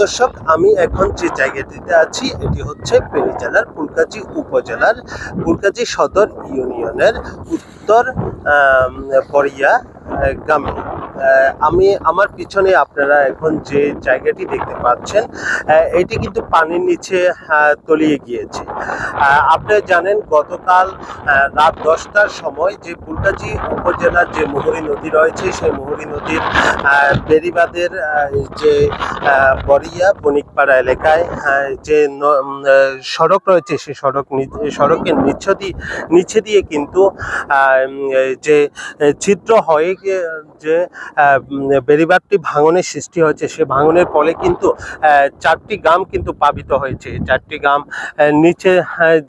দর্শক, আমি এখন যে জায়গাটিতে আছি এটি হচ্ছে ফেনী জেলার ফুলগাজী উপজেলার ফুলগাজী সদর ইউনিয়নের উত্তর বড়িয়া গ্রামে। আমি আমার পিছনে আপনারা এখন যে জায়গাটি দেখতে পাচ্ছেন, এটি কিন্তু পানির নিচে তলিয়ে গিয়েছে। আপনারা জানেন গতকাল রাত 10টার সময় যে ফুলগাজী উপজেলার যে মুহুরী নদী রয়েছে, সেই মুহুরী নদীর বেড়িবাঁধের যে বড়িয়া বণিকপাড়া এলাকায় যে সড়ক রয়েছে, সেই সড়কের নিচে দিয়ে কিন্তু যে ছিদ্র হয়ে যে বেড়িবাঁধটি ভাঙনের সৃষ্টি হয়েছে, সে ভাঙনের ফলে কিন্তু 4টি গ্রাম কিন্তু প্লাবিত হয়েছে। 4টি গ্রাম নিচে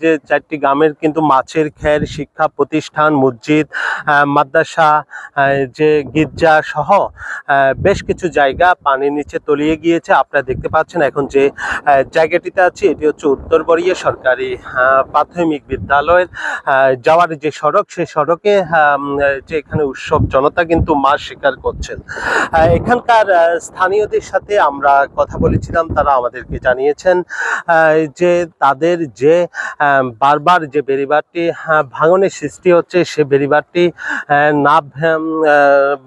যে 4টি গ্রামের কিন্তু মাছের খের, শিক্ষা প্রতিষ্ঠান, মসজিদ, মাদ্রাসা, যে গির্জা সহ বেশ কিছু জায়গা পানির নিচে তলিয়ে গিয়েছে। আপনারা দেখতে পাচ্ছেন এখন যে জায়গাটিতে আছি এটি হচ্ছে উত্তর বড়িয়া সরকারি প্রাথমিক বিদ্যালয়ের যাওয়ার যে সড়ক, সেই সড়কে যে এখানে উৎসব জনতা কিন্তু মাছ শিকার করছেন। এখানকার স্থানীয়দের সাথে আমরা কথা বলেছিলাম, তারা আমাদেরকে জানিয়েছেন যে তাদের যে বারবার যে বেড়িবাঁধটি ভাঙনের সৃষ্টি হচ্ছে, সে বেড়িবাঁধটি না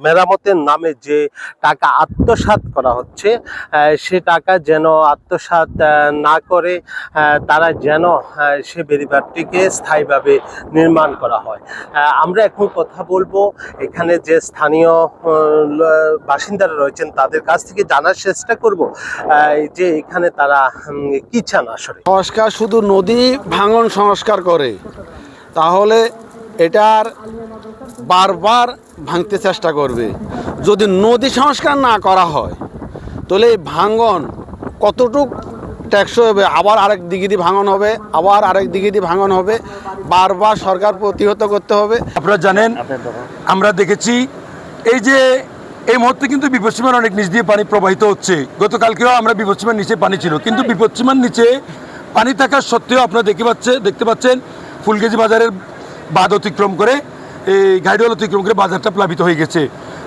মেরামতের নামে যে টাকা আত্মসাৎ করা হচ্ছে, সে টাকা যেন আত্মসাৎ না করে তারা যেন সে বেড়িবাঁধটিকে স্থায়ীভাবে নির্মাণ করা হয়। আমরা এখন কথা বলবো এখানে যে স্থানীয় বাসিন্দারা রয়েছেন তাদের কাছ থেকে জানার চেষ্টা করব যে এখানে তারা কি চান আসলে। সংস্কার শুধু নদী ভাঙন সংস্কার করে, তাহলে এটার বারবার ভাঙতে চেষ্টা করবে। যদি নদী সংস্কার না করা হয় তাহলে এই ভাঙন কতটুক টেকসই হবে, আবার আরেক দিকে দিয়ে ভাঙন হবে, আবার আরেক দিকে দিয়ে ভাঙন হবে, বারবার সরকার প্রতিহত করতে হবে। আপনারা জানেন, আমরা দেখেছি এই মুহূর্তে কিন্তু বিপদসীমার অনেক নিচ দিয়ে পানি প্রবাহিত হচ্ছে। গতকালকেও আমরা বিপদসীমার নিচে পানি ছিল, কিন্তু বিপদসীমার নিচে পানি থাকার সত্ত্বেও আপনারা দেখতে পাচ্ছেন ফুলগাজী বাজারের বাঁধ অতিক্রম করে, এই গাইডওয়াল অতিক্রম করে বাজারটা প্লাবিত হয়ে গেছে।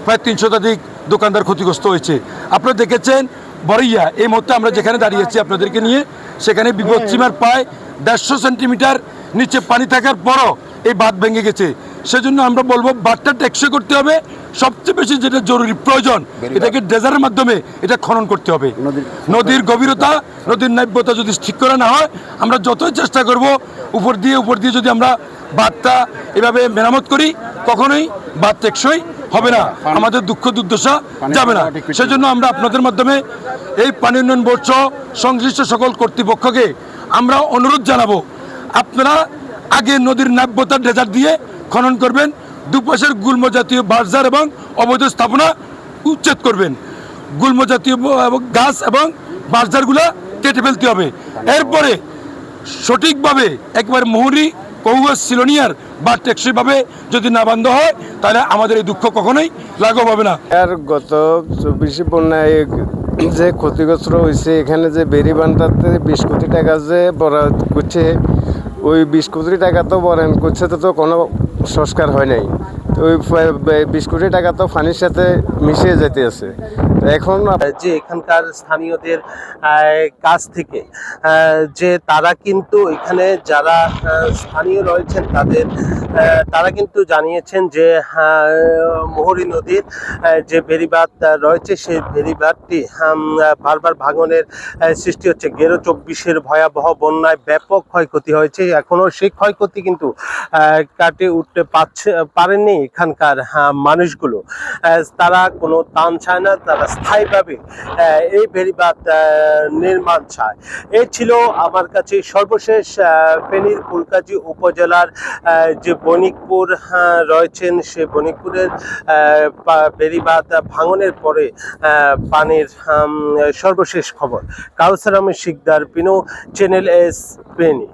প্রায় 300 শতাধিক দোকানদার ক্ষতিগ্রস্ত হয়েছে। আপনারা দেখেছেন বড়িয়া, এই মুহূর্তে আমরা যেখানে দাঁড়িয়েছি আপনাদেরকে নিয়ে, সেখানে বিপদসীমার প্রায় 150 সেন্টিমিটার নিচে পানি থাকার পরও এই বাঁধ ভেঙে গেছে। সেজন্য আমরা বলবো বাঁধটা টেকসই করতে হবে। সবচেয়ে বেশি যেটা জরুরি প্রয়োজন, এটাকে ড্রেজারের মাধ্যমে এটা খনন করতে হবে। নদীর গভীরতা, নদীর নাব্যতা যদি ঠিক করা না হয়, আমরা যতই চেষ্টা করব উপর দিয়ে যদি আমরা বাঁধটা এভাবে মেরামত করি, কখনোই বাঁধ টেকসই হবে না, আমাদের দুঃখ দুর্দশা যাবে না। সেজন্য আমরা আপনাদের মাধ্যমে এই পানি উন্নয়ন বোর্ড সহ সংশ্লিষ্ট সকল কর্তৃপক্ষকে আমরা অনুরোধ জানাবো, আপনারা আগে নদীর নাব্যতা ড্রেজার দিয়ে খনন করবেন, দুপাশের গুল্ম জাতীয় বার্জার এবং অবৈধ স্থাপনা উচ্ছেদ করবেন, গুল্ম জাতীয় গাছ এবং বার্জারগুলো কেটে ফেলতে হবে। এরপরে সঠিকভাবে একবার মুহুরী কৌয়া সিলোনিয়ার বা টেকসইভাবে যদি না বন্ধ হয়, তাহলে আমাদের এই দুঃখ কখনোই লাঘব হবে না। আর গত 24 বন্যায় যে ক্ষতিগ্রস্ত হয়েছে, এখানে যে বেড়িবাঁধটাতে 20 কোটি টাকা যে বরাদ্দ করছে, ওই 20 কোটি টাকা তো বরাদ্দ করছে, তো কোনো সংস্কার হয় নাই। তো ওই 20 কোটি টাকা তো পানির সাথে মিশিয়ে যেতে আছে। এখন যে এখানকার স্থানীয়দের কাছ থেকে যে তারা কিন্তু এখানে যারা স্থানীয় রয়েছেন তারা কিন্তু জানিয়েছেন যে মুহুরী নদীর যে বেড়িবাঁধ রয়েছে, সেই বেড়িবাঁধটি বারবার ভাঙনের সৃষ্টি হচ্ছে। 24-এর ভয়াবহ বন্যায় ব্যাপক ক্ষয়ক্ষতি হয়েছে, এখনও সেই ক্ষয়ক্ষতি কিন্তু কাটে উঠতে পারেননি এখানকার মানুষগুলো। তারা কোনো ত্রাণ চায় না, তারা স্থায়ীভাবে এই বেড়িবাঁধ নির্মাণ চায়। এই ছিল আমার কাছে সর্বশেষ ফেনীর ফুলগাজী উপজেলার যে বণিকপুর রয়েছেন, সে বণিকপুরের বেড়িবাঁধ ভাঙনের পরে পানির সর্বশেষ খবর। কাউসার আহমেদ শিকদার, পিনু, চ্যানেল এস, ফেনী।